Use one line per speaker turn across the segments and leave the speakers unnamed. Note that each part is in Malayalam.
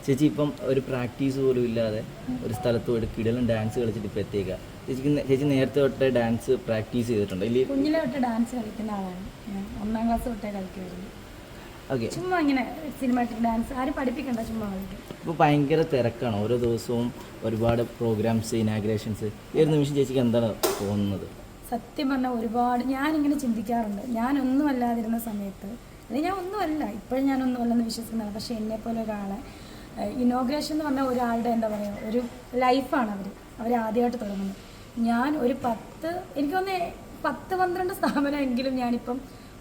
ചേച്ചി ഇപ്പം ഒരു പ്രാക്ടീസ് പോലും ഇല്ലാതെ ഒരു സ്ഥലത്ത് പോയിട്ട് കിടലും ഡാൻസ് കളിച്ചിട്ട് ഇപ്പം എത്തിയേക്കുക. ചേച്ചി നേരത്തെ തൊട്ടേ ഡാൻസ് പ്രാക്ടീസ് ചെയ്തിട്ടുണ്ട് ഇല്ലേ?
കുഞ്ഞിലെ തൊട്ട് ഡാൻസ് കളിക്കുന്ന ആളാണ് ഞാൻ. 1ാം ക്ലാസ് തൊട്ടേ കളിക്കുമായിരുന്നു.
ഓക്കെ.
ചുമ്മാ ഇങ്ങനെ സിനിമാറ്റിക് ഡാൻസ് ആരും പഠിപ്പിക്കണ്ട, ചുമ്മാ കളിക്കും.
ഇപ്പോൾ ഭയങ്കര തിരക്കാണ്, ഓരോ ദിവസവും ഒരുപാട് പ്രോഗ്രാംസ്, ഇനാഗ്രേഷൻസ്. ഈ ഒരു നിമിഷം ചേച്ചിക്ക് എന്താണ് തോന്നുന്നത്?
സത്യം പറഞ്ഞാൽ ഒരുപാട് ഞാനിങ്ങനെ ചിന്തിക്കാറുണ്ട്. ഞാനൊന്നും അല്ലാതിരുന്ന സമയത്ത്, അല്ലെങ്കിൽ ഞാൻ ഒന്നുമല്ല, ഇപ്പോഴും ഞാനൊന്നും അല്ലെന്ന് വിശ്വസിക്കുന്നതാണ്. പക്ഷേ എന്നെപ്പോലെ ഒരാളെ ഇനോഗ്രേഷൻ എന്ന് പറഞ്ഞാൽ ഒരാളുടെ എന്താ പറയുക, ഒരു ലൈഫാണ് അവർ ആദ്യമായിട്ട് തുടങ്ങുന്നത്. ഞാൻ ഒരു എനിക്കൊന്ന് 10-12 സ്ഥാപനമെങ്കിലും ഞാനിപ്പം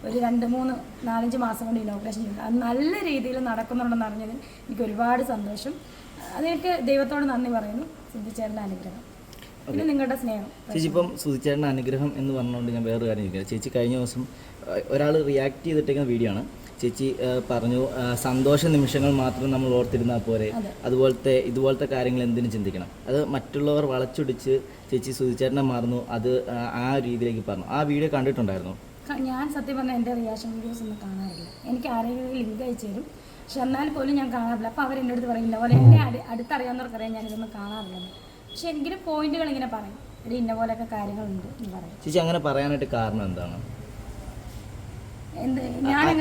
ഒരു 2-3-4-5 മാസം കൊണ്ട് ഇനോഗ്രേഷൻ ചെയ്തു. അത് നല്ല രീതിയിൽ നടക്കുന്നുണ്ടെന്ന് അറിഞ്ഞതിൽ എനിക്ക് ഒരുപാട് സന്തോഷം. അതെനിക്ക് ദൈവത്തോട് നന്ദി പറയുന്നു. സുധിച്ചേട്ടൻ്റെ അനുഗ്രഹം, പിന്നെ നിങ്ങളുടെ സ്നേഹം.
ചേച്ചി ഇപ്പം സുധിച്ചേട്ടൻ്റെ അനുഗ്രഹം എന്ന് പറഞ്ഞുകൊണ്ട് ഞാൻ വേറൊരു കാര്യം ചോദിക്കാം. ചേച്ചി കഴിഞ്ഞ ദിവസം ഒരാൾ റിയാക്ട് ചെയ്തിട്ടേക്കുന്ന വീഡിയോ ആണ്. ചേച്ചി പറഞ്ഞു സന്തോഷ നിമിഷങ്ങൾ മാത്രം നമ്മൾ ഓർത്തിരുന്നാൽ പോരെ, ഇതുപോലത്തെ കാര്യങ്ങൾ എന്തിനും ചിന്തിക്കണം. അത് മറ്റുള്ളവർ വളച്ചൊടിച്ച് ചേച്ചി സുധിച്ചേട്ടനെ മറന്നു, അത് ആ രീതിയിലേക്ക് പറഞ്ഞു. ആ വീഡിയോ കണ്ടിട്ടുണ്ടായിരുന്നു?
ഞാൻ സത്യം പറഞ്ഞാൽ എൻ്റെ റിയാക്ഷൻ വീഡിയോസ് ഒന്നും കാണാറില്ല. എനിക്ക് ആരെങ്കിലും ലിങ്ക് അയച്ചു തരും, പക്ഷെ എന്നാൽ പോലും ഞാൻ കാണാറില്ല. അപ്പോൾ അവരെൻ്റെ അടുത്ത് പറയുന്ന പോലെ എന്നെ അടുത്തറിയാവുന്നവർക്കറിയാം ഞാനിതൊന്നും കാണാറില്ലെന്ന്. പക്ഷെ എങ്കിലും പോയിന്റുകൾ ഇങ്ങനെ പറയും, ഇവിടെ ഇന്ന പോലെയൊക്കെ കാര്യങ്ങളുണ്ട് എന്ന് പറയും.
ചേച്ചി അങ്ങനെ പറയാനായിട്ട് കാരണം എന്താണ്?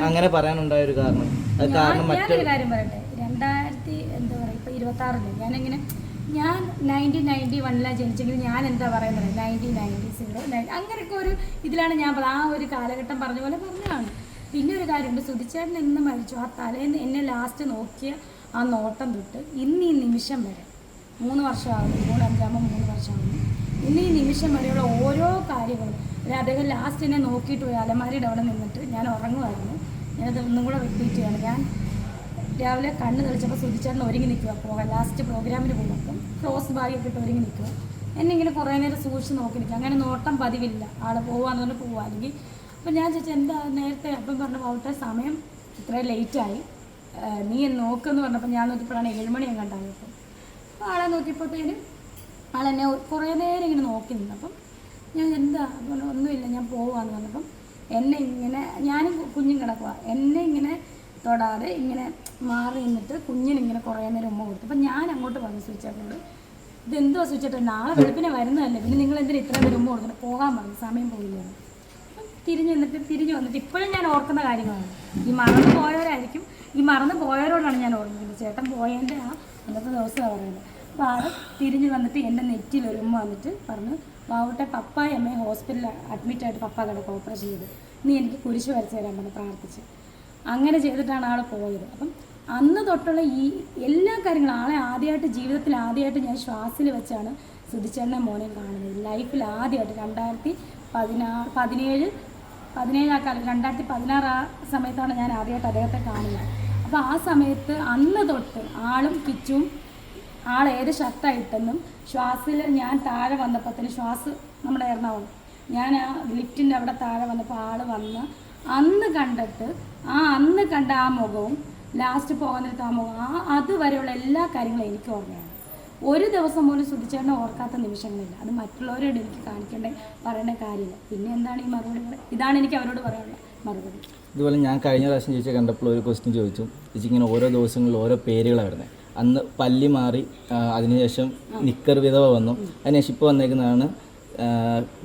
അങ്ങനെ
പറയാനുണ്ടായ ഒരു കാരണം?
ഞാനൊരു കാര്യം പറയട്ടെ, 2026 ഞാനിങ്ങനെ ഞാൻ 1991 ജനിച്ചെങ്കിൽ ഞാൻ എന്താ പറയുന്നത് 1990s അങ്ങനെയൊക്കെ ഒരു ഇതിലാണ് ഞാൻ ആ ഒരു കാലഘട്ടം പറഞ്ഞ പോലെ പറഞ്ഞതാണ്. പിന്നെ ഒരു കാര്യമുണ്ട്, സുധിച്ചേട്ടൻ എന്ന് മരിച്ചു ആ തലേന്ന് എന്നെ ലാസ്റ്റ് നോക്കിയ ആ നോട്ടം തൊട്ട് ഇന്ന് ഈ നിമിഷം വരെ 3 വർഷമാകുന്നു, 3 വർഷമാകുന്നു. ഇന്ന് ഈ നിമിഷം വരെയുള്ള ഓരോ കാര്യങ്ങളും അദ്ദേഹം ലാസ്റ്റ് എന്നെ നോക്കിയിട്ട് പോയി അലമാരിയുടെ അവിടെ നിന്നിട്ട് ഞാൻ ഉറങ്ങുമായിരുന്നു. ഞാനത് ഒന്നും കൂടെ റിപ്പീറ്റ് ചെയ്യണം. ഞാൻ രാവിലെ കണ്ണ് തെളിച്ചപ്പോൾ സുധിച്ചേട്ടൻ ഒരുങ്ങി നിൽക്കുക, പോകാൻ ലാസ്റ്റ് പ്രോഗ്രാമിന് പോകുമ്പോൾ ക്രോസ് ബാഗൊക്കെ ഇട്ട് ഒരുങ്ങി നിൽക്കുക. എന്നെ ഇങ്ങനെ കുറേ നേരം സൂക്ഷിച്ച് നോക്കി നിൽക്കുക. അങ്ങനെ നോട്ടം പതിവില്ല, ആൾ പോകാന്ന് പറഞ്ഞ് പോവുക. അല്ലെങ്കിൽ അപ്പം ഞാൻ ചോദിച്ചാൽ എന്താ നേരത്തെ അപ്പം പറഞ്ഞു പോകട്ടെ, സമയം ഇത്ര ലേറ്റായി, നീ നോക്കുമെന്ന് പറഞ്ഞപ്പോൾ ഞാൻ നോക്കിയപ്പോഴാണ് 7 മണി ഞാൻ കണ്ടായപ്പോൾ. അപ്പോൾ ആളെ നോക്കിയപ്പോഴത്തേനും ആളെന്നെ കുറേ നേരം ഇങ്ങനെ നോക്കി നിന്നപ്പം ഞാൻ എന്താ ഒന്നുമില്ല ഞാൻ പോവാന്ന് പറഞ്ഞപ്പം എന്നെ ഇങ്ങനെ ഞാനും കുഞ്ഞും കിടക്കുക, എന്നെ ഇങ്ങനെ തൊടാതെ ഇങ്ങനെ മാറി നിന്നിട്ട് കുഞ്ഞിനിങ്ങനെ കുറേ നേരം ഉമ്മ കൊടുത്തു. അപ്പം ഞാൻ അങ്ങോട്ട് പറഞ്ഞു സ്വിച്ചേട്ടനോട്, ഇതെന്തോ സ്വിച്ചേട്ടൻ നാളെ വെളുപ്പിനെ വരുന്നതല്ലേ, പിന്നെ നിങ്ങൾ എന്തിനാ ഇത്ര നേരം ഉമ്മ കൊടുത്തിട്ട് പോകാൻ പറഞ്ഞു, സമയം പോയില്ല. അപ്പം തിരിഞ്ഞു വന്നിട്ട് ഇപ്പോഴും ഞാൻ ഓർക്കുന്ന കാര്യങ്ങളാണ്. ഈ മറന്നു പോയവരായിരിക്കും, ഈ മറന്നു പോയവരോടാണ് ഞാൻ ഓർക്കുന്നത്. ചേട്ടൻ പോയതിൻ്റെ അന്നത്തെ ദിവസമാണ് പറയുന്നത്. അപ്പോൾ ആൾ തിരിഞ്ഞ് വന്നിട്ട് എൻ്റെ നെറ്റിയിൽ ഒരു ഉമ്മ വന്നിട്ട് പറഞ്ഞു, വാവട്ടെ പപ്പായമ്മ ഹോസ്പിറ്റലിൽ അഡ്മിറ്റായിട്ട് പപ്പ കിടക്കുക, ഓപ്പറേഷൻ ചെയ്ത്, നീ എനിക്ക് കുരിശ് വരച്ച് തരാൻ പറഞ്ഞു പ്രാർത്ഥിച്ച്. അങ്ങനെ ചെയ്തിട്ടാണ് ആൾ പോയത്. അപ്പം അന്ന് തൊട്ടുള്ള ഈ എല്ലാ കാര്യങ്ങളും ആളെ ജീവിതത്തിൽ ആദ്യമായിട്ട് ഞാൻ ശ്വാസിൽ വെച്ചാണ് സുധിച്ചേട്ടനെ മോനെ കാണുന്നത്. ലൈഫിൽ ആദ്യമായിട്ട് 2017 ആ കാലം 2016 ആ സമയത്താണ് ഞാൻ ആദ്യമായിട്ട് അദ്ദേഹത്തെ കാണുന്നത്. അപ്പോൾ ആ സമയത്ത് അന്ന് തൊട്ട് ആളും കിച്ചും ഏത് ഷർട്ടായിട്ടെന്നും ശ്വാസിൽ ഞാൻ താഴെ വന്നപ്പോഴത്തേന് നമ്മുടെ എറണാകുളം ഞാൻ ആ ലിഫ്റ്റിൻ്റെ അവിടെ താഴെ വന്നപ്പോൾ ആൾ വന്ന് അന്ന് കണ്ട ആ മുഖവും ലാസ്റ്റ് പോകാനിരുത്ത ആ മുഖം അതുവരെയുള്ള എല്ലാ കാര്യങ്ങളും എനിക്ക് ഓർമ്മയാണ്. ഒരു ദിവസം പോലും സുധിച്ചേട്ടനെ ഓർക്കാത്ത നിമിഷങ്ങളില്ല. അത് മറ്റുള്ളവരോട് എനിക്ക് പറയേണ്ട കാര്യമില്ല. പിന്നെ എന്താണ് ഈ മറുപടി? ഇതാണ് എനിക്ക് അവരോട് പറയാനുള്ള മറുപടി.
ഇതുപോലെ ഞാൻ കഴിഞ്ഞ പ്രാവശ്യം ചേച്ചി കണ്ടപ്പോൾ ഒരു ക്വസ്റ്റ്യൻ ചോദിച്ചു. ചേച്ചി ഇങ്ങനെ ഓരോ ദിവസങ്ങളിൽ ഓരോ പേരുകളാണ് വരുന്നത്. അന്ന് പല്ലി മാറി, അതിനുശേഷം നിക്കർ വിധവ വന്നു, അതിനുശേഷം ഇപ്പോൾ വന്നേക്കുന്നതാണ്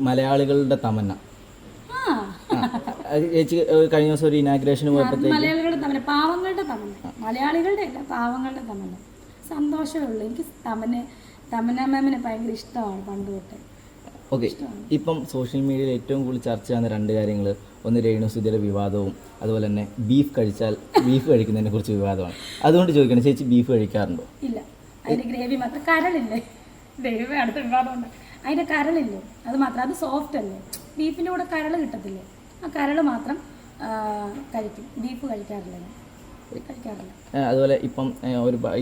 മലയാളികളുടെ തമന്ന. ചേച്ചി കഴിഞ്ഞ ദിവസം ഒരു ഇനാഗ്രേഷന് പോയപ്പോഴത്തേക്ക്
മലയാളികളുടെ തമന്ന, പാവങ്ങളുടെ തമന്ന, മലയാളികളുടെ അല്ല പാവങ്ങളുടെ തമന്ന. സന്തോഷമേ ഉള്ളൂ. എനിക്ക് തമന്ന മാമിനെ ഭയങ്കര ഇഷ്ടമാണ് പണ്ട് തൊട്ട്.
ഓക്കെ. ഇപ്പം സോഷ്യൽ മീഡിയയിൽ ഏറ്റവും കൂടുതൽ ചർച്ച ചെയ്യുന്ന 2 കാര്യങ്ങൾ, ഒന്ന് രേണുസുധിയുടെ വിവാദവും അതുപോലെ തന്നെ ബീഫ് കഴിക്കുന്നതിനെ കുറിച്ച് വിവാദമാണ്. അതുകൊണ്ട് ചോദിക്കണം, ചേച്ചി ബീഫ് കഴിക്കാറുണ്ടോ?
ഇല്ല. അതിൻ്റെ ഗ്രേവി മാത്രം, കരളില്ലേ, ദൈവമേ അടുത്ത വിവാദമുണ്ട്, അതിൻ്റെ കരളില്ലേ അത് മാത്രം, അത് സോഫ്റ്റ് അല്ലേ, ബീഫിൻ്റെ കൂടെ കരൾ കിട്ടത്തില്ലേ, ആ കരൾ മാത്രം കഴിക്കും. ബീഫ് കഴിക്കാറില്ല.
അതുപോലെ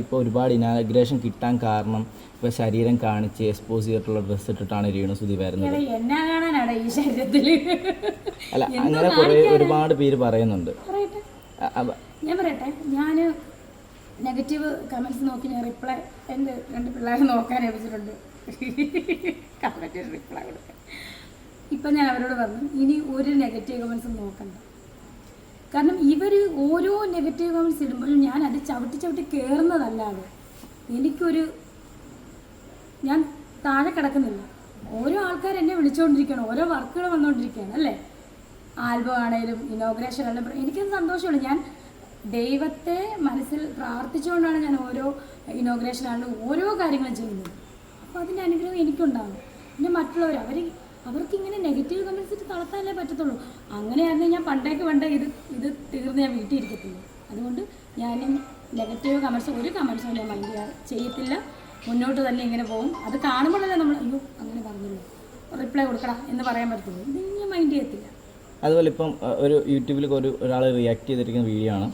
ഇപ്പോൾ ഒരുപാട് ഇനാഗ്രേഷൻ കിട്ടാൻ കാരണം ഇപ്പോൾ ശരീരം കാണിച്ച് എക്സ്പോസ് ചെയ്തിട്ടുള്ള ഡ്രസ്സ് ഇട്ടിട്ടാണ് രേണുസുധി വരുന്നത്.
എന്നാ കാണാനാണ് ഈ ശരീരത്തിൽ?
അല്ല, അങ്ങനെ ഒരുപാട് പേര് പറയുന്നുണ്ട്.
ഞാൻ പറയട്ടെ, ഞാൻ നെഗറ്റീവ് കമൻസ് നോക്കി ഞാൻ റിപ്ലൈ എൻ്റെ 2 പിള്ളേരെ നോക്കാൻ ഏൽപ്പിച്ചിട്ടുണ്ട്, കമൻറ്റ് റിപ്ലൈ കൊടുക്കാൻ. ഇപ്പം ഞാൻ അവരോട് പറഞ്ഞു, ഇനി ഒരു നെഗറ്റീവ് കമൻസും നോക്കണ്ട, കാരണം ഇവർ ഓരോ നെഗറ്റീവ് കമൻസ് ഇടുമ്പോഴും ഞാൻ അത് ചവിട്ടി കയറുന്നതല്ലാതെ എനിക്കൊരു ഞാൻ താഴെ കിടക്കുന്നില്ല. ഓരോ ആൾക്കാർ എന്നെ വിളിച്ചുകൊണ്ടിരിക്കുകയാണ്, ഓരോ വർക്കുകൾ വന്നുകൊണ്ടിരിക്കുകയാണ് അല്ലേ. ആൽബം ആണെങ്കിലും ഇനോഗ്രേഷൻ ആണെങ്കിലും എനിക്കത് സന്തോഷമുള്ളൂ. ഞാൻ ദൈവത്തെ മനസ്സിൽ പ്രാർത്ഥിച്ചുകൊണ്ടാണ് ഞാൻ ഓരോ ഇനോഗ്രേഷൻ ആണെങ്കിലും ഓരോ കാര്യങ്ങളും ചെയ്യുന്നത്. അപ്പോൾ അതിൻ്റെ അനുഗ്രഹം എനിക്കുണ്ടാകും. പിന്നെ മറ്റുള്ളവർ അവർക്ക് ഇങ്ങനെ നെഗറ്റീവ് കമൻസ് ഇട്ട് തളർത്താനല്ലേ പറ്റത്തുള്ളൂ. അങ്ങനെയായിരുന്നു ഞാൻ പണ്ടേ ഇത് തീർന്ന് ഞാൻ വീട്ടിൽ ഇരിക്കത്തില്ല. അതുകൊണ്ട് ഞാൻ നെഗറ്റീവ് കമൻസ് ഒരു കമൻസും ഞാൻ മൈൻഡ് ചെയ്യത്തില്ല. മുന്നോട്ട് തന്നെ ഇങ്ങനെ പോകും. അത് കാണുമ്പോഴല്ലേ നമ്മൾ അയ്യോ അങ്ങനെ പറഞ്ഞല്ലോ റിപ്ലൈ കൊടുക്കണം എന്ന് പറയാൻ പറ്റത്തുള്ളൂ. ഇത് ഞാൻ മൈൻഡ് ചെയ്യത്തില്ല.
അതുപോലെ ഇപ്പം ഒരു യൂട്യൂബിൽ ഒരാൾ റിയാക്ട് ചെയ്തിരിക്കുന്ന വീഡിയോ ആണ്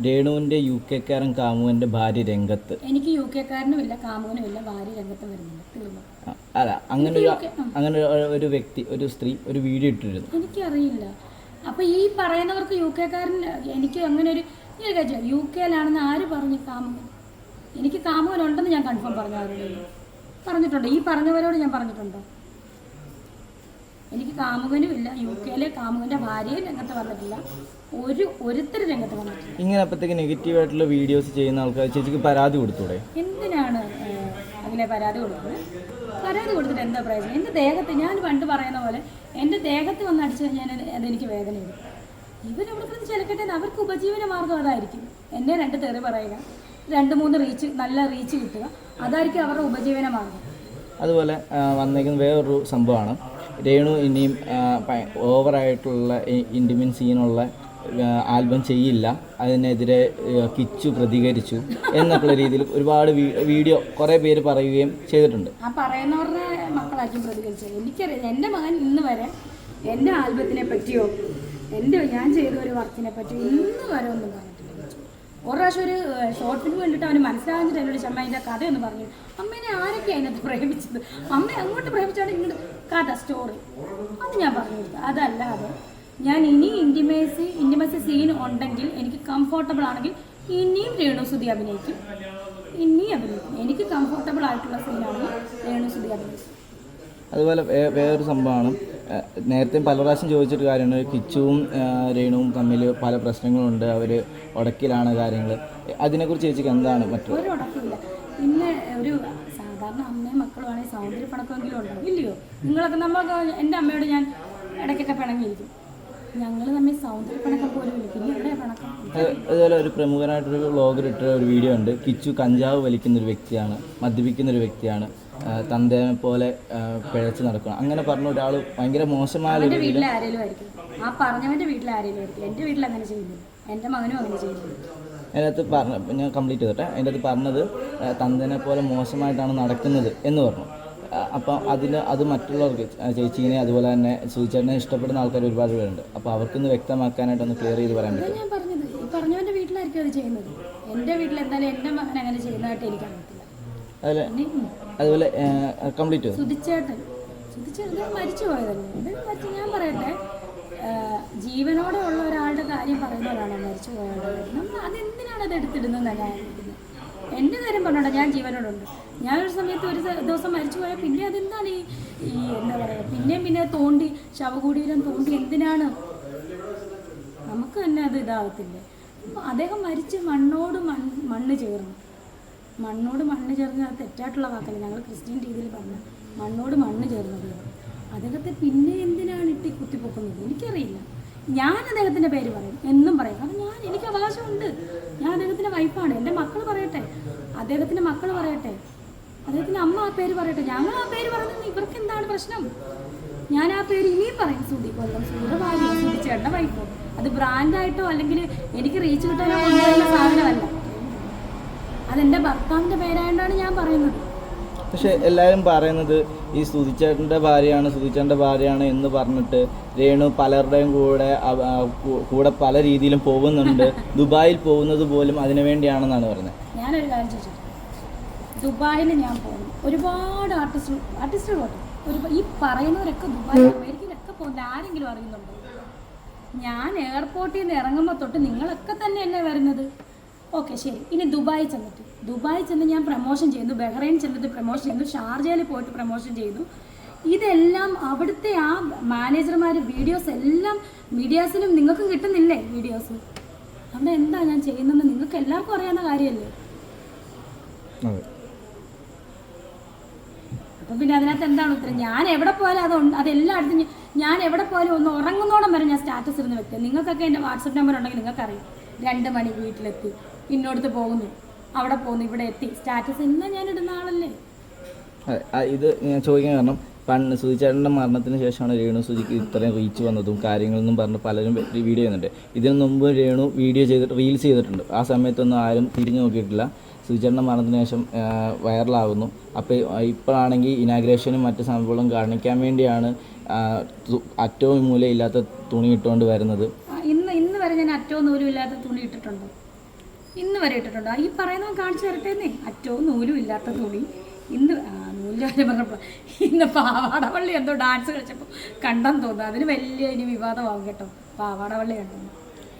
രേണുവിൻ്റെ UK കാമുവിൻ്റെ ഭാര്യ രംഗത്ത്.
എനിക്ക് UK ഇല്ല, കാമുവിനും ഇല്ല, ഭാര്യ രംഗത്ത് വരുന്നില്ല, തീർന്നു.
അല്ല, അങ്ങനെ ഒരു വ്യക്തി, ഒരു സ്ത്രീ ഒരു വീഡിയോ ഇട്ടിരുന്നു.
എനിക്കറിയില്ല. അപ്പോൾ ഈ പറയുന്നവർക്ക് UK എനിക്ക് അങ്ങനെ ഒരു UK-ലാണെന്ന് ആര് പറഞ്ഞു? കാമുകൻ. എനിക്ക് കാമുകനുണ്ടെന്ന് ഞാൻ കൺഫേം പറഞ്ഞു. അവരോട് പറഞ്ഞിട്ടുണ്ടോ? ഈ പറഞ്ഞവരോട് ഞാൻ പറഞ്ഞിട്ടുണ്ടോ? എനിക്ക് കാമുകനും ഇല്ല. UK-ലെ കാമുകൻ്റെ ഭാര്യയും രംഗത്ത് വന്നിട്ടില്ല. ഒരുത്തർ രംഗത്ത് വന്നിട്ടില്ല.
ഇങ്ങനെ അപ്പോഴത്തേക്ക് നെഗറ്റീവായിട്ടുള്ള വീഡിയോസ് ചെയ്യുന്ന ആൾക്കാർ ചേച്ചിക്ക് പരാതി കൊടുത്തൂടെ?
എന്തിനാണ് അങ്ങനെ പരാതി കൊടുക്കുന്നത്? പരാതി കൊടുത്തിട്ട് എന്താ പ്രയോജനം? എൻ്റെ ദേഹത്ത്, ഞാൻ പണ്ട് പറയുന്ന പോലെ എൻ്റെ ദേഹത്ത് വന്ന് അടിച്ചു കഴിഞ്ഞാൽ അതെനിക്ക് വേദനയുണ്ട്. ഇവരവിടെ ചിലക്കട്ടെ, അവർക്ക് ഉപജീവന മാർഗം അതായിരിക്കും. എന്നെ 2 തെറി പറയുക, 2-3 നല്ല റീച്ച് കിട്ടുക, അതായിരിക്കും അവരുടെ ഉപജീവന മാർഗം.
അതുപോലെ വന്നേക്കുന്ന വേറൊരു സംഭവമാണ്, രേണു ഇനിയും ഓവറായിട്ടുള്ള ഇൻറ്റിമേറ്റ് സീനുള്ള ആൽബം ചെയ്യില്ല, അതിനെതിരെ കിച്ചു പ്രതികരിച്ചു എന്നൊക്കെയുള്ള രീതിയിൽ ഒരുപാട് വീഡിയോ കുറേ പേര് പറയുകയും ചെയ്തിട്ടുണ്ട്.
ആ പറയുന്നവരുടെ മക്കളായിരിക്കും പ്രതികരിച്ചത്. എനിക്കറിയാം. എൻ്റെ മകൻ ഇന്ന് വരെ എൻ്റെ ആൽബത്തിനെ പറ്റിയോ ഞാൻ ചെയ്ത ഒരു വർക്കിനെ പറ്റിയോ ഇന്ന് വരെ ഒന്നും പറഞ്ഞിട്ടില്ല. ഒരു പ്രാവശ്യം ഒരു ഷോർട്ട് ഫിലിം കണ്ടിട്ട് അവന് മനസ്സിലാകുന്നിട്ട് എന്നോട് ചമ്മ അതിൻ്റെ കഥയൊന്ന് പറഞ്ഞു. അമ്മേനെ ആരൊക്കെയാണ് അതിനകത്ത് പ്രേമിച്ചത്, അമ്മ അങ്ങോട്ട് പ്രേമിച്ചാണ് ഇങ്ങോട്ട് കഥ സ്റ്റോറി അത് ഞാൻ പറഞ്ഞു കൊടുത്തു. അതല്ലാതെ ഞാൻ ഇനി ഇൻറ്റിമസി സീൻ ഉണ്ടെങ്കിൽ എനിക്ക് കംഫർട്ടബിൾ ആണെങ്കിൽ ഇനിയും രേണുസുതി അഭിനയിക്കും. എനിക്ക് കംഫർട്ടബിൾ ആയിട്ടുള്ള സീനാണെങ്കിൽ രേണുസുതി അഭിനയിക്കും.
അതുപോലെ വേറൊരു സംഭവമാണ്, നേരത്തെ പല പ്രാവശ്യം ചോദിച്ചൊരു കാര്യമാണ്, കിച്ചുവും രേണുവും തമ്മിൽ പല പ്രശ്നങ്ങളുണ്ട്, അവർ ഉടക്കിലാണ് കാര്യങ്ങൾ. അതിനെക്കുറിച്ച് ചേച്ചിക്ക് എന്താണ്?
ഒരു ഉടക്കില്ല. പിന്നെ ഒരു സാധാരണ അമ്മയും മക്കളുമാണെങ്കിൽ സൗന്ദര്യ പണക്കമെങ്കിലും ഉണ്ടാവും ഇല്ലയോ? നിങ്ങളൊക്കെ എൻ്റെ അമ്മയോട് ഞാൻ ഇടയ്ക്കൊക്കെ പിണങ്ങിയിരിക്കും. ഞങ്ങൾ തമ്മിൽ സൗന്ദര്യ പണക്കം പോലും ഇല്ല. പിന്നെ എവിടെ പണക്കം?
അതുപോലെ ഒരു പ്രമുഖനായിട്ടൊരു വ്ളോഗർ ഇട്ട ഒരു വീഡിയോ ഉണ്ട്, കിച്ചു കഞ്ചാവ് വലിക്കുന്നൊരു വ്യക്തിയാണ്, മദ്യപിക്കുന്നൊരു വ്യക്തിയാണ്, തന്തേനെ പോലെ പിഴച്ച് നടക്കണം അങ്ങനെ പറഞ്ഞ ഒരാൾ ഭയങ്കര മോശമായ
വീട്ടിൽ ആരെങ്കിലും ആയിരിക്കും. ആ പറഞ്ഞവൻ്റെ വീട്ടിൽ ആരെങ്കിലും ആയിരിക്കും. എൻ്റെ വീട്ടിൽ അങ്ങനെ ചെയ്യുന്നില്ല, എൻ്റെ മകനും അങ്ങനെ ചെയ്യുന്നില്ല.
അതിനകത്ത് ഞാൻ കംപ്ലീറ്റ് ചെയ്തിട്ടെ. അതിൻ്റെ അകത്ത് പറഞ്ഞത് തന്തേനെ പോലെ മോശമായിട്ടാണ് നടക്കുന്നത് എന്ന് പറഞ്ഞു. അപ്പോൾ അത് മറ്റുള്ളവർക്ക്, ചേച്ചീനെ അതുപോലെ തന്നെ സൂചിച്ചേട്ടനെ ഇഷ്ടപ്പെടുന്ന ആൾക്കാർ ഒരുപാട് പേരുണ്ട്. അപ്പോൾ അവർക്കൊന്ന് വ്യക്തമാക്കാനായിട്ടൊന്ന് ക്ലിയർ ചെയ്ത് പറയാൻ പറ്റും.
ഞാൻ പറഞ്ഞത് ഈ പറഞ്ഞവൻ്റെ വീട്ടിലായിരിക്കും അത് ചെയ്യുന്നത്. എൻ്റെ വീട്ടിൽ എന്തായാലും എൻ്റെ മകൻ അങ്ങനെ ചെയ്യുന്നതായിട്ട് എനിക്ക് അറിയത്തില്ല.
അതുപോലെ കംപ്ലീറ്റ്
സുധിച്ചേട്ടൻ മരിച്ചു പോയതല്ലേ. ഞാൻ പറയട്ടെ, ജീവനോടെ ഉള്ള ഒരാളുടെ കാര്യം പറയുന്നവരാണോ മരിച്ചു പോയാളുടെ കാര്യം? നമ്മൾ അതെന്തിനാണ് അത് എടുത്തിടുന്നതെന്നാണ് ഞാൻ ഇരിക്കുന്നത്. എൻ്റെ കാര്യം പറഞ്ഞോട്ടെ, ഞാൻ ജീവനോടുണ്ട്. ഞാനൊരു സമയത്ത് ഒരു ദിവസം മരിച്ചു പോയാൽ പിന്നെ അതെന്താണ് ഈ എന്താ പറയുക, പിന്നെ തോണ്ടി ശവകുടീരം തോണ്ടി എന്തിനാണ്? നമുക്ക് തന്നെ അത് ഇതാകത്തില്ലേ? അദ്ദേഹം മരിച്ച് മണ്ണോട് മണ്ണ് ചേർന്നു. മണ്ണോട് മണ്ണ് ചേർന്ന് അത് തെറ്റായിട്ടുള്ള വാക്കല്ല, ഞങ്ങൾ ക്രിസ്ത്യൻ രീതിയിൽ പറഞ്ഞ മണ്ണോട് മണ്ണ് ചേർന്നത്. അദ്ദേഹത്തെ പിന്നെ എന്തിനാണ് കുത്തിപ്പൊക്കുന്നത്? എനിക്കറിയില്ല. ഞാൻ അദ്ദേഹത്തിൻ്റെ പേര് പറയും, എന്നും പറയും. കാരണം എനിക്ക് അവകാശമുണ്ട്. ഞാൻ അദ്ദേഹത്തിൻ്റെ വൈഫാണ്. എൻ്റെ മക്കൾ പറയട്ടെ, അദ്ദേഹത്തിൻ്റെ മക്കൾ പറയട്ടെ, അദ്ദേഹത്തിൻ്റെ അമ്മ ആ പേര് പറയട്ടെ, ഞങ്ങൾ ആ പേര് പറയുന്നത് ഇവർക്ക് എന്താണ് പ്രശ്നം? ഞാൻ ആ പേര് ഇനിയും പറയും. സുധിയുടെ ഭാര്യ, സുധിച്ചേട്ടൻ്റെ വൈഫ്. അത് ബ്രാൻഡായിട്ടോ അല്ലെങ്കിൽ എനിക്ക് റീച്ച് കിട്ടാനോ കൊണ്ടുവരുന്ന സാധനമല്ല. അതെൻ്റെ ഭർത്താവിൻ്റെ പേരായതുകൊണ്ടാണ് ഞാൻ പറയുന്നത്.
പക്ഷെ എല്ലാവരും പറയുന്നത് ഈ സുധിച്ചേട്ടൻ്റെ ഭാര്യയാണ് എന്ന് പറഞ്ഞിട്ട് രേണു പലരുടെയും കൂടെ പല രീതിയിലും പോകുന്നുണ്ട്. ദുബായിൽ പോകുന്നത് പോലും അതിനു വേണ്ടിയാണെന്നാണ് പറയുന്നത്.
ഞാനൊരു കാര്യം ചോദിച്ചു, ദുബായിൽ ഞാൻ പോകുന്നു, ഒരുപാട് ആർട്ടിസ്റ്റുകൾ പോട്ടെ, ഈ പറയുന്നവരൊക്കെ ദുബായിൽ അമേരിക്കയിലൊക്കെ പോകുന്നത് ആരെങ്കിലും അറിയുന്നുണ്ടോ? ഞാൻ എയർപോർട്ടിൽ നിന്ന് ഇറങ്ങുമ്പോൾ തൊട്ട് നിങ്ങളൊക്കെ തന്നെയല്ലേ വരുന്നത്. ഓക്കെ ശരി, ഇനി ദുബായിൽ ചെന്ന് ഞാൻ പ്രമോഷൻ ചെയ്യുന്നു, ബഹ്റൈൻ ചെന്നിട്ട് പ്രമോഷൻ ചെയ്യുന്നു, ഷാർജയിൽ പോയിട്ട് പ്രമോഷൻ ചെയ്തു, ഇതെല്ലാം അവിടുത്തെ ആ മാനേജർമാർ വീഡിയോസ് എല്ലാം മീഡിയാസിലും നിങ്ങൾക്കും കിട്ടുന്നില്ലേ വീഡിയോസ്? അവിടെ എന്താ ഞാൻ ചെയ്യുന്നതെന്ന് നിങ്ങൾക്ക് എല്ലാവർക്കും അറിയാവുന്ന കാര്യമല്ലേ? അപ്പം പിന്നെ അതിനകത്ത് എന്താണ് ഉത്തരം? ഞാൻ എവിടെ പോയാലും അതെല്ലായിടത്തും ഞാൻ എവിടെ പോയാലും ഒന്ന് ഉറങ്ങുന്നോളം വരെ ഞാൻ സ്റ്റാറ്റസ് ഇടുന്ന വ്യക്തിയാണ്. നിങ്ങൾക്കൊക്കെ എൻ്റെ വാട്സപ്പ് നമ്പർ ഉണ്ടെങ്കിൽ നിങ്ങൾക്കറിയാം. 2 മണിക്ക് വീട്ടിലെത്തി, ഇന്നോടത്ത് പോകുന്നു, അവിടെ പോകുന്നു, ഇവിടെ എത്തി, സ്റ്റാറ്റസ് എല്ലാം ഞാൻ ഇടുന്ന ആളല്ലേ.
ഇത് ഞാൻ ചോദിക്കാൻ കാരണം സുധിച്ചേട്ടൻ്റെ മരണത്തിന് ശേഷമാണ് രേണു സുധിക്ക് ഇത്രയും റീച്ച് വന്നതും കാര്യങ്ങളെന്നും പറഞ്ഞ് പലരും വീഡിയോ ചെയ്യുന്നുണ്ട്. ഇതിനു മുമ്പ് രേണു വീഡിയോ ചെയ്തിട്ട് റീൽസ് ചെയ്തിട്ടുണ്ട്. ആ സമയത്തൊന്നും ആരും തിരിഞ്ഞു നോക്കിയിട്ടില്ല. സുധിച്ചേട്ടൻ്റെ മരണത്തിന് ശേഷം വൈറലാകുന്നു. അപ്പോൾ ഇപ്പോഴാണെങ്കിൽ ഇനാഗ്രേഷനും മറ്റ് സംഭവങ്ങളും കാണിക്കാൻ വേണ്ടിയാണ് അറ്റവും മൂലയില്ലാത്ത തുണി ഇട്ടുകൊണ്ട് വരുന്നത്.
ഇന്ന് വരെ ഞാൻ അറ്റവും നൂലും ഇല്ലാത്ത തുണി ഇട്ടിട്ടുണ്ടോ? ഇന്ന് വരെ ഇട്ടിട്ടുണ്ടോ? ഈ പറയുന്നത് കാണിച്ചു തരട്ടേന്നേ. അറ്റവും നൂലും ഇല്ലാത്ത തുണി ഇന്ന് നൂലുകാരെ പറഞ്ഞപ്പോൾ ഇന്ന് പാവാടവള്ളി എന്തോ ഡാൻസ് കളിച്ചപ്പോൾ കണ്ടെന്ന് തോന്നുന്നു. അതിന് വലിയ ഇനി വിവാദമാകും കേട്ടോ. പാവാടവള്ളി കണ്ടെന്ന്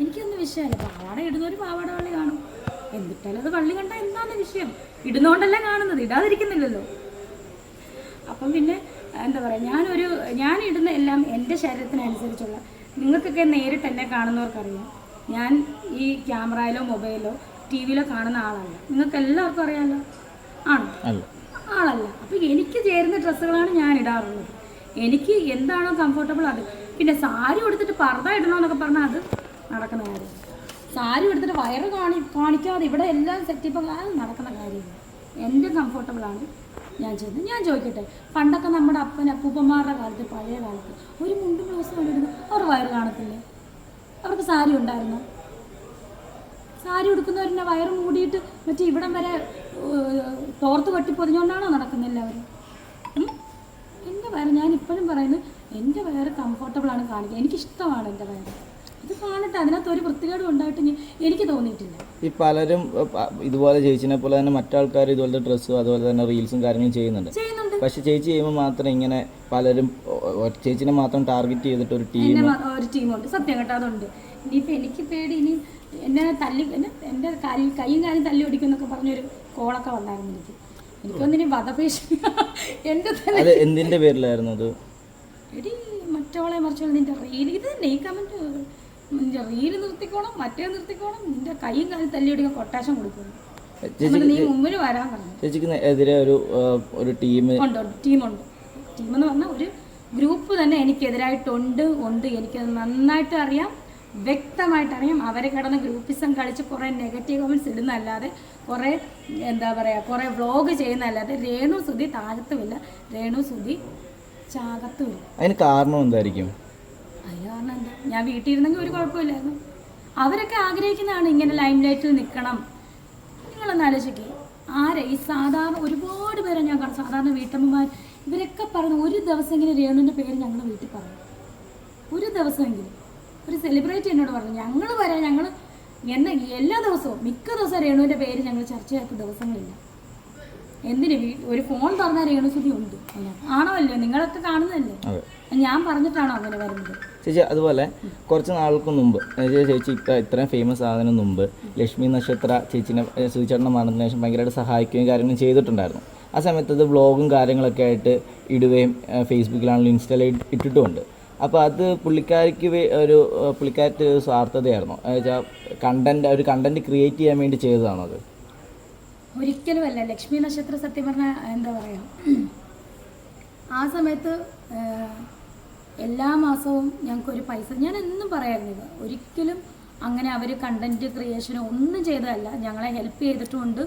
എനിക്കൊന്നും വിഷയമല്ല. പാവാട ഇടുന്നൊരു പാവാടവള്ളി കാണും. എന്നിട്ടാലും അത് വള്ളി കണ്ടാൽ എന്താണ് വിഷയം? ഇടുന്നോണ്ടല്ല കാണുന്നത്, ഇടാതിരിക്കുന്നില്ലല്ലോ. അപ്പം പിന്നെ എന്താ പറയുക, ഞാൻ ഇടുന്ന എല്ലാം എൻ്റെ ശരീരത്തിനനുസരിച്ചുള്ള, നിങ്ങൾക്കൊക്കെ നേരിട്ട് എന്നെ കാണുന്നവർക്കറിയാം. ഞാൻ ഈ ക്യാമറയിലോ മൊബൈലോ ടി വിയിലോ കാണുന്ന ആളല്ല. നിങ്ങൾക്ക് എല്ലാവർക്കും അറിയാമല്ലോ. ആണോ? ആളല്ല. അപ്പോൾ എനിക്ക് ചേരുന്ന ഡ്രസ്സുകളാണ് ഞാൻ ഇടാറുള്ളത്. എനിക്ക് എന്താണോ കംഫർട്ടബിൾ അത്. പിന്നെ സാരി എടുത്തിട്ട് പർദ്ദ ഇടണമെന്നൊക്കെ പറഞ്ഞാൽ അത് നടക്കുന്ന കാര്യം. സാരി എടുത്തിട്ട് വയറ് കാണിക്കാതെ ഇവിടെ എല്ലാം സെറ്റപ്പ് അത് നടക്കുന്ന കാര്യമില്ല. എൻ്റെ കംഫർട്ടബിളാണ് ഞാൻ ചെയ്യുന്നത്. ഞാൻ ചോദിക്കട്ടെ, പണ്ടൊക്കെ നമ്മുടെ അപ്പൂപ്പന്മാരുടെ കാലത്ത്, പഴയ കാലത്ത് ഒരു മുണ്ടും ബ്ലൗസും കൊണ്ടിരുന്നു അവർ വയറ് കാണത്തില്ലേ? അവർക്ക് സാരി ഉണ്ടായിരുന്നു. സാരി ഉടുക്കുന്നവരെന്നെ വയറ് മൂടിയിട്ട് മറ്റേ ഇവിടം വരെ തോർത്ത് കെട്ടി പൊതിഞ്ഞുകൊണ്ടാണോ നടക്കുന്നില്ല അവർ? എൻ്റെ വയറ്, ഞാൻ ഇപ്പോഴും പറയുന്നത്, എൻ്റെ വയറ് കംഫർട്ടബിളാണ് കാണിക്കുക. എനിക്കിഷ്ടമാണ് എൻ്റെ വയറ്. ഇത് കാണട്ടെ, അതിനകത്ത് ഒരു വൃത്തികേടും ഉണ്ടായിട്ട് എനിക്ക് തോന്നിയിട്ടില്ല. ഈ
പലരും ഇതുപോലെ ചേച്ചിനെ പോലെ തന്നെ മറ്റാൾക്കാർ ഇതുപോലത്തെ ഡ്രസ്സും അതുപോലെ തന്നെ റീൽസും കാര്യങ്ങളും ചെയ്യുന്നുണ്ട്. പക്ഷെ ചേച്ചി ചെയ്യുമ്പോൾ മാത്രം ഇങ്ങനെ പലരും ചേച്ചിനെ മാത്രം ടാർഗറ്റ് ചെയ്തിട്ട് ഒരു
ടീമുണ്ട്. സത്യം കേട്ടോ, അതുണ്ട്. ഇനിയിപ്പോൾ എനിക്ക് പേടി, ഇനി എന്നെ എൻ്റെ കൈയും കാലും തല്ലി ഓടിക്കുമെന്നൊക്കെ പറഞ്ഞൊരു കോളൊക്കെ വന്നായിരുന്നു എനിക്കൊന്നിനി വധഭീഷണി. എൻ്റെ
തന്നെ എന്തിൻ്റെ പേരിലായിരുന്നു അത്?
എടി മറ്റോളെ മറിച്ചോളെ നിൻ്റെ റീൽ ഇത് തന്നെ ഈ കമൻറ്റ്, നിൻ്റെ റീല് നിർത്തിക്കോണം, മറ്റേ നിർത്തിക്കോണം, നിൻ്റെ കൈയും കാലും തല്ലി ഓടിക്കാൻ കൊട്ടേഷൻ കൊടുക്കുന്നു. നീ മുമ്പിൽ വരാൻ പറഞ്ഞു.
ചേച്ചിക്ക് എതിരെ ഒരു ടീമുണ്ട്.
ടീമെന്ന് പറഞ്ഞാൽ ഒരു ഗ്രൂപ്പ് തന്നെ എനിക്കെതിരായിട്ടുണ്ട്. എനിക്കത് നന്നായിട്ട് അറിയാം, വ്യക്തമായിട്ട് അറിയാം. അവരെ കിടന്ന് ഗ്രൂപ്പിസം കളിച്ച് കുറേ നെഗറ്റീവ് കമൻറ്റ്സ് ഇടുന്നതല്ലാതെ, കുറേ എന്താ പറയുക, കുറേ വ്ളോഗ് ചെയ്യുന്നതല്ലാതെ രേണു സുധി താഴത്തുമില്ല, രേണു സുധി ചാകത്തുമില്ല.
അതിന് കാരണം എന്തായിരിക്കും?
അതിന് കാരണം എന്താ? ഞാൻ വീട്ടിൽ ഇരുന്നെങ്കിൽ ഒരു കുഴപ്പമില്ലായിരുന്നു. അവരൊക്കെ ആഗ്രഹിക്കുന്നതാണ് ഇങ്ങനെ ലൈം ലൈറ്റിൽ നിൽക്കണം. നിങ്ങളൊന്ന് ആലോചിക്കുക, ഈ സാധാരണ ഒരുപാട് പേരെ ഞാൻ കാണും, സാധാരണ വീട്ടമ്മമാർ, ഇവരൊക്കെ പറഞ്ഞു ഒരു ദിവസമെങ്കിലും രേണുവിൻ്റെ പേര് ഞങ്ങളുടെ വീട്ടിൽ പറയും. ഒരു ദിവസമെങ്കിലും ഒരു സെലിബ്രിറ്റി എന്നോട് പറഞ്ഞു, ഞങ്ങൾ വരാം, ഞങ്ങൾ എല്ലാ ദിവസവും മിക്ക ദിവസവും രേണുവിൻ്റെ പേര് ഞങ്ങൾ ചർച്ചയാക്കുന്ന ദിവസങ്ങളില്ല. എന്തിന്? ഒരു ഫോൺ തുറന്നാൽ രേണു സുധി ഉണ്ട്. ആണോ അല്ലയോ? നിങ്ങളൊക്കെ കാണുന്നതല്ലേ. ഞാൻ പറഞ്ഞിട്ടാണോ അങ്ങനെ വരുന്നത്?
ചേച്ചി അതുപോലെ കുറച്ച് നാൾക്ക് മുമ്പ് ചേച്ചി ഇത്രയും ഫേമസ് ആകുന്നതിന് മുമ്പ് ലക്ഷ്മി നക്ഷത്ര ചേച്ചിനെ സുധിച്ചേട്ടൻ്റെ മരണത്തിന് ശേഷം ഭയങ്കരമായിട്ട് സഹായിക്കുകയും കാര്യങ്ങളും ചെയ്തിട്ടുണ്ടായിരുന്നു. ആ സമയത്ത് അത് വ്ളോഗും കാര്യങ്ങളൊക്കെ ആയിട്ട് ഇടുകയും ഫേസ്ബുക്കിലാണെങ്കിലും ഇൻസ്റ്റയിൽ ഇട്ടിട്ടുമുണ്ട്. അപ്പോൾ അത് പുള്ളിക്കാരത്തെ സ്വാർത്ഥതയായിരുന്നു. ഒരു കണ്ടന്റ് ക്രിയേറ്റ് ചെയ്യാൻ വേണ്ടി ചെയ്തതാണോ അത്?
ഒരിക്കലുമല്ല. ലക്ഷ്മി നക്ഷത്ര സത്യം പറഞ്ഞാൽ എന്താ പറയുക, ആ സമയത്ത് എല്ലാ മാസവും ഞങ്ങൾക്കൊരു പൈസ, ഞാൻ എന്നും പറയാറുണ്ട്, ഒരിക്കലും അങ്ങനെ അവർ കണ്ടന്റ് ക്രിയേഷനോ ഒന്നും ചെയ്തതല്ല. ഞങ്ങളെ ഹെൽപ്പ് ചെയ്തിട്ടുമുണ്ട്.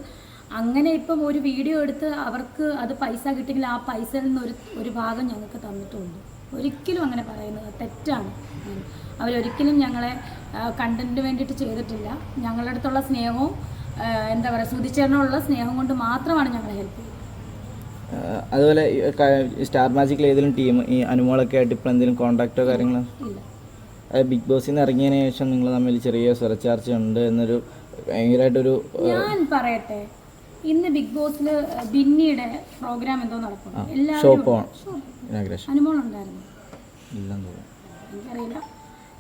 അങ്ങനെ ഇപ്പം ഒരു വീഡിയോ എടുത്ത് അവർക്ക് അത് പൈസ കിട്ടിയെങ്കിൽ ആ പൈസയിൽ നിന്ന് ഒരു ഭാഗം ഞങ്ങൾക്ക് തന്നിട്ടുമുണ്ട്. ഒരിക്കലും അങ്ങനെ പറയുന്നത് തെറ്റാണ്. അവരൊരിക്കലും ഞങ്ങളെ കണ്ടന്റിന് വേണ്ടിയിട്ട് ചെയ്തിട്ടില്ല. ഞങ്ങളുടെ അടുത്തുള്ള സ്നേഹവും എന്താ പറയുക, സുധിച്ചേട്ടനുള്ള സ്നേഹം കൊണ്ട് മാത്രമാണ് ഞങ്ങളെ ഹെൽപ്പ് ചെയ്തത്.
അതുപോലെ സ്റ്റാർ മാജിക്കിൽ ഏതെങ്കിലും ടീം ഈ അനുമോളൊക്കെ ആയിട്ട് ഇപ്പോൾ എന്തെങ്കിലും കോൺടാക്റ്റോ കാര്യങ്ങളോ?
ഇല്ല.
ബിഗ് ബോസിൽ നിന്ന് ഇറങ്ങിയതിന് ശേഷം നിങ്ങൾ തമ്മിൽ ചെറിയ സ്വരച്ചാർച്ച ഉണ്ട് എന്നൊരു ഭയങ്കരമായിട്ടൊരു,
ഞാൻ പറയട്ടെ, ഇന്ന് ബിഗ് ബോസിൽ ബിന്നിയുടെ പ്രോഗ്രാം എന്തോ നടക്കുന്നു. എല്ലാവരും അനുമോളുണ്ടായിരുന്നു, എനിക്കറിയില്ല.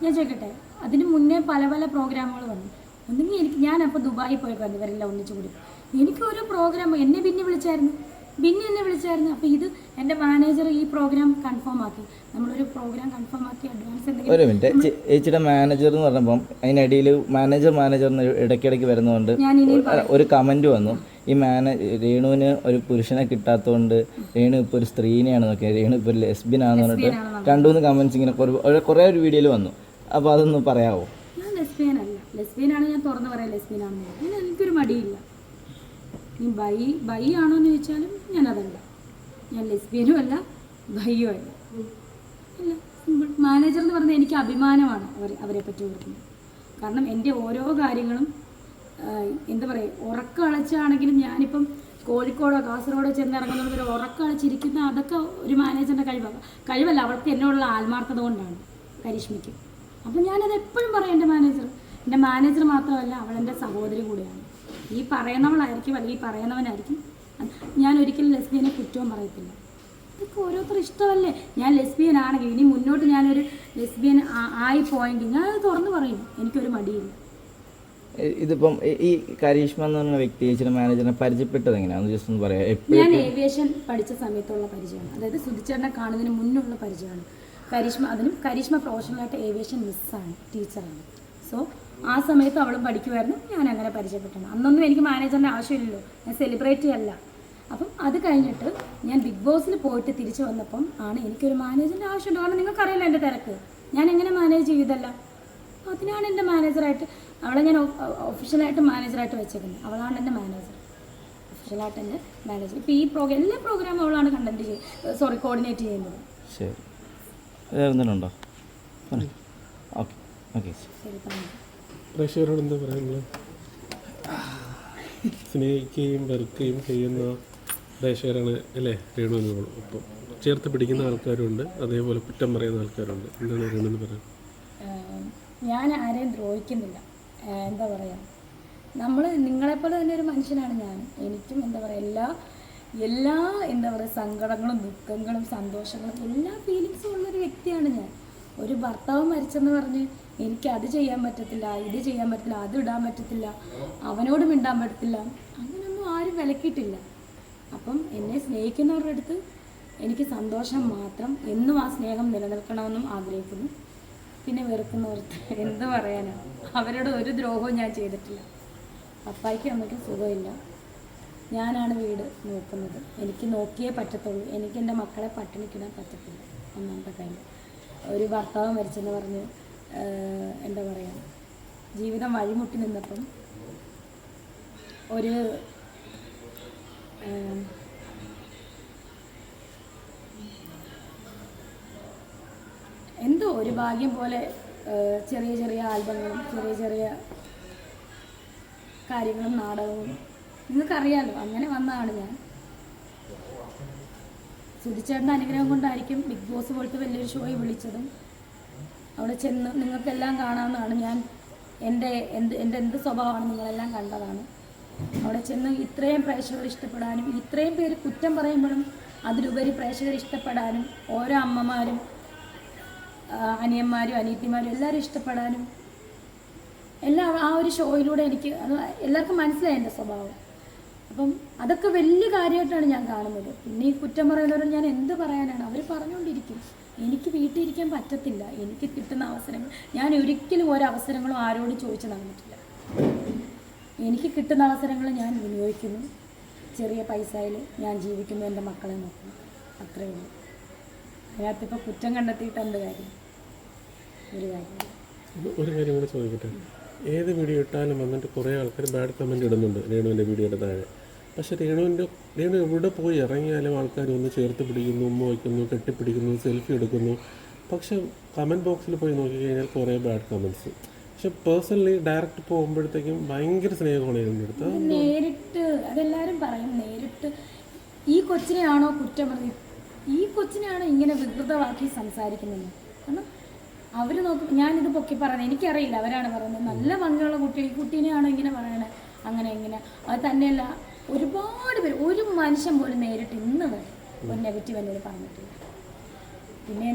ഞാൻ ചോദിക്കട്ടെ, അതിന് മുന്നേ പല പല പ്രോഗ്രാമുകൾ വന്നു. ഒന്നെങ്കിൽ ഞാൻ അപ്പോൾ ദുബായിൽ പോയി കണ്ടു, ഇവരെല്ലാം ഒന്നിച്ചു കൂടി. എനിക്കൊരു പ്രോഗ്രാം എന്നെ പിന്നെ വിളിച്ചായിരുന്നു. പിന്നെ എന്നെ വിളിച്ചായിരുന്നു. അപ്പോൾ ഇത് എൻ്റെ മാനേജർ ഈ പ്രോഗ്രാം കൺഫേം ആക്കി. നമ്മളൊരു പ്രോഗ്രാം കൺഫേം ആക്കി അഡ്വാൻസ് എന്തെങ്കിലും.
ഒരു മിനിറ്റ്, ചേച്ചിയുടെ മാനേജർ എന്ന് പറഞ്ഞപ്പം അതിനിടയിൽ മാനേജറിന് ഇടയ്ക്കിടയ്ക്ക് വരുന്നതുകൊണ്ട് ഒരു കമൻറ്റ് വന്നു, ഈ രേണുവിന് ഒരു പുരുഷനെ കിട്ടാത്തതുകൊണ്ട് രേണു ഇപ്പോൾ ഒരു സ്ത്രീനെയാണ് നോക്കിയത്, രേണു ഇപ്പോൾ ഒരു ലെസ്ബിയൻ ആണെന്ന് പറഞ്ഞിട്ട് 2-3 കമൻറ്റ്സ് ഇങ്ങനെ കുറേ ഒരു വീഡിയോയിൽ വന്നു. അപ്പോൾ അതൊന്ന് പറയാമോ?
ഞാൻ ലെസ്ബിയൻ അല്ല. ലെസ്ബിയനാണ്, ഞാൻ തുറന്ന് പറയാം ലെസ്ബിയനാണെന്ന്. അങ്ങനെ എനിക്കൊരു മടിയില്ല. നീ ബൈ ആണോ എന്ന് ചോദിച്ചാലും ഞാനതല്ല. ഞാൻ ലെസ്ബിയനും അല്ല ബൈയും അല്ല. ഇല്ല, സിമ്പിൾ. മാനേജർ എന്ന് പറഞ്ഞാൽ എനിക്ക് അഭിമാനമാണ് അവരെ പറ്റി ഓർക്കുന്നത്. കാരണം എൻ്റെ ഓരോ കാര്യങ്ങളും എന്താ പറയുക, ഉറക്കളച്ചാണെങ്കിലും ഞാനിപ്പം കോഴിക്കോടോ കാസർഗോഡോ ചെന്നിറങ്ങുന്നവർ ഉറക്കളച്ചിരിക്കുന്ന അതൊക്കെ ഒരു മാനേജറിൻ്റെ കഴിവല്ല, അവൾക്ക് എന്നോടുള്ള ആത്മാർത്ഥത കൊണ്ടാണ്, കരിഷ്മയ്ക്ക്. അപ്പം ഞാനത് എപ്പോഴും പറയും. എൻ്റെ മാനേജർ മാത്രമല്ല, അവളെൻ്റെ സഹോദരി കൂടിയാണ്. ഈ പറയുന്നവളായിരിക്കും അല്ലെങ്കിൽ ഈ പറയുന്നവനായിരിക്കും. ഞാൻ ഒരിക്കലും ലെസ്ബിയനെ കുറ്റവും പറയത്തില്ല. ഇതൊക്കെ ഓരോരുത്തർ ഇഷ്ടമല്ലേ. ഞാൻ ലെസ്ബിയൻ ആണെങ്കിൽ ഇനി മുന്നോട്ട് ഞാനൊരു ലെസ്ബിയൻ ആയി പോയെങ്കിൽ ഞാൻ അത് തുറന്ന് പറയും. എനിക്കൊരു മടിയില്ല.
ഇതിപ്പം ഈ കരീഷ്മ എന്ന് പറഞ്ഞ വ്യക്തി ചേച്ചിയുടെ മാനേജറിനെ പരിചയപ്പെട്ടത് എങ്ങനെയാണെന്ന് ജസ്റ്റ് ഒന്ന് പറയാം.
ഞാൻ ഏവിയേഷൻ പഠിച്ച സമയത്തുള്ള പരിചയമാണ്, അതായത് സുധിച്ചേട്ടനെ കാണുന്നതിന് മുന്നുള്ള പരിചയമാണ്. കരിഷ്മ പ്രൊഫഷണലായിട്ട് ഏവിയേഷൻ മിസ്സാണ്, ടീച്ചറാണ്. സോ ആ സമയത്ത് അവളും പഠിക്കുമായിരുന്നു, ഞാൻ അങ്ങനെ പരിചയപ്പെട്ടാണ്. അന്നൊന്നും എനിക്ക് മാനേജറിൻ്റെ ആവശ്യമില്ലല്ലോ, ഞാൻ സെലിബ്രിറ്റി അല്ല. അപ്പം അത് കഴിഞ്ഞിട്ട് ഞാൻ ബിഗ് ബോസിൽ പോയിട്ട് തിരിച്ചു വന്നപ്പം ആണ് എനിക്കൊരു മാനേജറിൻ്റെ ആവശ്യമുണ്ട്. കാരണം നിങ്ങൾക്കറിയില്ല എൻ്റെ തിരക്ക്, ഞാൻ എങ്ങനെ മാനേജ് ചെയ്തല്ല. അതിനാണ് എൻ്റെ മാനേജറായിട്ട് അവളെ ഞാൻ ഒഫീഷ്യലായിട്ട് മാനേജറായിട്ട് വെച്ചേക്കുന്നത്. അവളാണ് എൻ്റെ മാനേജർ, ഒഫീഷ്യലായിട്ട് എൻ്റെ മാനേജർ. ഇപ്പോൾ ഈ എല്ലാ പ്രോഗ്രാമും അവളാണ് കോർഡിനേറ്റ് ചെയ്യുന്നത്.
ശരി, വേറെന്തെങ്കിലുണ്ടോ? ഓക്കെ ഓക്കെ,
ശരി, താങ്ക് യു.
പ്രേക്ഷകരോട് എന്താ പറയുന്നത്? സ്നേഹിക്കുകയും വെറുക്കുകയും ചെയ്യുന്ന പ്രേക്ഷകരാണ് അല്ലേ രേണുവിനോട്. ഒപ്പം ചേർത്ത് പിടിക്കുന്ന ആൾക്കാരുണ്ട്, അതേപോലെ കുറ്റം പറയുന്ന ആൾക്കാരുണ്ട്. എന്താണ് രേണുവിന് പറയുന്നത്?
ഞാൻ ആരെയും ദ്രോഹിക്കുന്നില്ല. എന്താ പറയുക, നിങ്ങളെപ്പോലെ തന്നെ ഒരു മനുഷ്യനാണ് ഞാൻ. എനിക്കും എന്താ പറയുക, എല്ലാ എന്താ പറയുക സങ്കടങ്ങളും ദുഃഖങ്ങളും സന്തോഷങ്ങളും എല്ലാ ഫീലിങ്സും ഉള്ളൊരു വ്യക്തിയാണ് ഞാൻ. ഒരു ഭർത്താവ് മരിച്ചെന്ന് പറഞ്ഞ് എനിക്ക് അത് ചെയ്യാൻ പറ്റത്തില്ല, ഇത് ചെയ്യാൻ പറ്റില്ല, അത് ഇടാൻ പറ്റത്തില്ല, അവനോട് മിണ്ടാൻ പറ്റത്തില്ല, അങ്ങനെയൊന്നും ആരും വിലക്കിയിട്ടില്ല. അപ്പം എന്നെ സ്നേഹിക്കുന്നവരുടെ അടുത്ത് എനിക്ക് സന്തോഷം മാത്രം. എന്നും ആ സ്നേഹം നിലനിൽക്കണമെന്നും ആഗ്രഹിക്കുന്നു. പിന്നെ വെറുക്കുന്നവർക്ക് എന്ത് പറയാനാണ്, അവരോട് ഒരു ദ്രോഹവും ഞാൻ ചെയ്തിട്ടില്ല. പപ്പായ്ക്കും അമ്മയ്ക്കും സുഖമില്ല, ഞാനാണ് വീട് നോക്കുന്നത്. എനിക്ക് നോക്കിയേ പറ്റത്തുള്ളൂ. എനിക്ക് എൻ്റെ മക്കളെ പട്ടിണിക്കിടാൻ പറ്റത്തില്ല. ഒന്നാമത്തെ കാര്യം, ഒരു ഭർത്താവ് മരിച്ചെന്ന് പറഞ്ഞ് എന്താ പറയുക, ജീവിതം വഴിമുട്ടി നിന്നപ്പം ഒരു എന്തോ ഒരു ഭാഗ്യം പോലെ ചെറിയ ചെറിയ ആൽബങ്ങളും ചെറിയ ചെറിയ കാര്യങ്ങളും നാടകവും നിങ്ങൾക്കറിയാലോ, അങ്ങനെ വന്നതാണ് ഞാൻ. സുധിച്ചേട്ടൻ്റെ അനുഗ്രഹം കൊണ്ടായിരിക്കും ബിഗ് ബോസ് പോലത്തെ വലിയൊരു ഷോയിൽ വിളിച്ചതും. അവിടെ ചെന്ന് നിങ്ങൾക്കെല്ലാം കാണാവുന്നതാണ്. ഞാൻ എൻ്റെ എന്ത് സ്വഭാവമാണ് നിങ്ങളെല്ലാം കണ്ടതാണ്. അവിടെ ചെന്ന് ഇത്രയും പ്രേക്ഷകർ ഇഷ്ടപ്പെടാനും ഇത്രയും പേര് കുറ്റം പറയുമ്പോഴും അതിലുപരി പ്രേക്ഷകർ ഇഷ്ടപ്പെടാനും ഓരോ അമ്മമാരും അനിയന്മാരും അനിയത്തിമാരും എല്ലാവരും ഇഷ്ടപ്പെടാനും എല്ലാം ആ ഒരു ഷോയിലൂടെ എനിക്ക് എല്ലാവർക്കും മനസ്സിലായി എൻ്റെ സ്വഭാവം. അപ്പം അതൊക്കെ വലിയ കാര്യമായിട്ടാണ് ഞാൻ കാണുന്നത്. പിന്നെ ഈ കുറ്റം പറയുന്നവരോട് ഞാൻ എന്ത് പറയാനാണ്, അവർ പറഞ്ഞുകൊണ്ടിരിക്കും. എനിക്ക് വീട്ടിൽ ഇരിക്കാൻ പറ്റത്തില്ല. എനിക്ക് കിട്ടുന്ന അവസരങ്ങൾ ഞാൻ ഒരിക്കലും ഒരവസരങ്ങളും ആരോട് ചോദിച്ചു നടന്നിട്ടില്ല. എനിക്ക് കിട്ടുന്ന അവസരങ്ങൾ ഞാൻ വിനിയോഗിക്കുന്നു. ചെറിയ പൈസയിൽ ഞാൻ ജീവിക്കുന്നു, എൻ്റെ മക്കളെ നോക്കുന്നു, അത്രയേ ഉള്ളൂ. അതിനകത്തിപ്പോൾ കുറ്റം കണ്ടെത്തിയിട്ട് എന്ത് കാര്യം?
ഒരു കാര്യം കൂടെ ചോദിക്കട്ടെ. ഏത് വീഡിയോ ഇട്ടാലും വന്നിട്ട് കുറേ ആൾക്കാർ ബാഡ് കമൻറ്റ് ഇടുന്നുണ്ട് രേണുവിൻ്റെ വീഡിയോയുടെ താഴെ. പക്ഷേ രേണു എവിടെ പോയി ഇറങ്ങിയാലും ആൾക്കാർ ഒന്ന് ചേർത്ത് പിടിക്കുന്നു, ഉമ്മ വയ്ക്കുന്നു, കെട്ടിപ്പിടിക്കുന്നു, സെൽഫി എടുക്കുന്നു. പക്ഷെ കമൻറ്റ് ബോക്സിൽ പോയി നോക്കിക്കഴിഞ്ഞാൽ കുറേ ബാഡ് കമൻറ്റ്സ്. പക്ഷെ പേഴ്സണലി ഡയറക്റ്റ് പോകുമ്പോഴത്തേക്കും ഭയങ്കര സ്നേഹമാണ് എൻ്റെ അടുത്ത്.
നേരിട്ട് അതെല്ലാവരും പറയും, നേരിട്ട് ഈ കൊച്ചിനെയാണോ കുറ്റം പറഞ്ഞത്, ഈ കൊച്ചിനെയാണോ ഇങ്ങനെ വികൃതമാക്കി സംസാരിക്കുന്നത്. കാരണം അവർ നോക്കും, ഞാനിത് പൊക്കി പറയുന്നത് എനിക്കറിയില്ല, അവരാണ് പറയുന്നത്. നല്ല ഭംഗിയുള്ള കുട്ടി, ഈ കുട്ടീനെയാണോ ഇങ്ങനെ പറയണേ, അങ്ങനെ ഇങ്ങനെ. അത് തന്നെയല്ല, ഒരുപാട് പേര്, ഒരു മനുഷ്യൻ പോലും നേരിട്ട് ഇന്ന് വരെ ഒരു നെഗറ്റീവ് എന്നോട് പറഞ്ഞിട്ടില്ല. പിന്നെ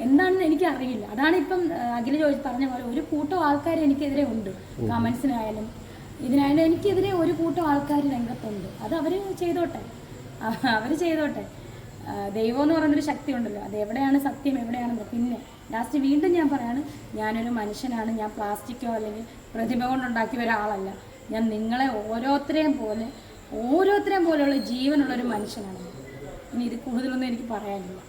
എന്താണെന്ന് എനിക്കറിയില്ല. അതാണ് ഇപ്പം അഖില പറഞ്ഞ പോലെ ഒരു കൂട്ടം ആൾക്കാർ എനിക്കെതിരെ ഉണ്ട്. കമൻസിനായാലും ഇതിനായാലും എനിക്കെതിരെ ഒരു കൂട്ടം ആൾക്കാർ രംഗത്തുണ്ട്. അത് അവർ ചെയ്തോട്ടെ. അവർ ചെയ്തോട്ടെ. ദൈവം എന്ന് പറയുന്നൊരു ശക്തി ഉണ്ടല്ലോ, അത് എവിടെയാണ് സത്യം എവിടെയാണെന്ന്. പിന്നെ ലാസ്റ്റ് വീണ്ടും ഞാൻ പറയാണ്, ഞാനൊരു മനുഷ്യനാണ്, ഞാൻ പ്ലാസ്റ്റിക്കോ അല്ലെങ്കിൽ പ്രതിമ കൊണ്ടുണ്ടാക്കിയ ഒരാളല്ല. ഞാൻ നിങ്ങളെ ഓരോരുത്തരെയും പോലെയുള്ള ജീവനുള്ളൊരു മനുഷ്യനാണ്. ഇനി ഇത് കൂടുതലൊന്നും എനിക്ക് പറയാനില്ല.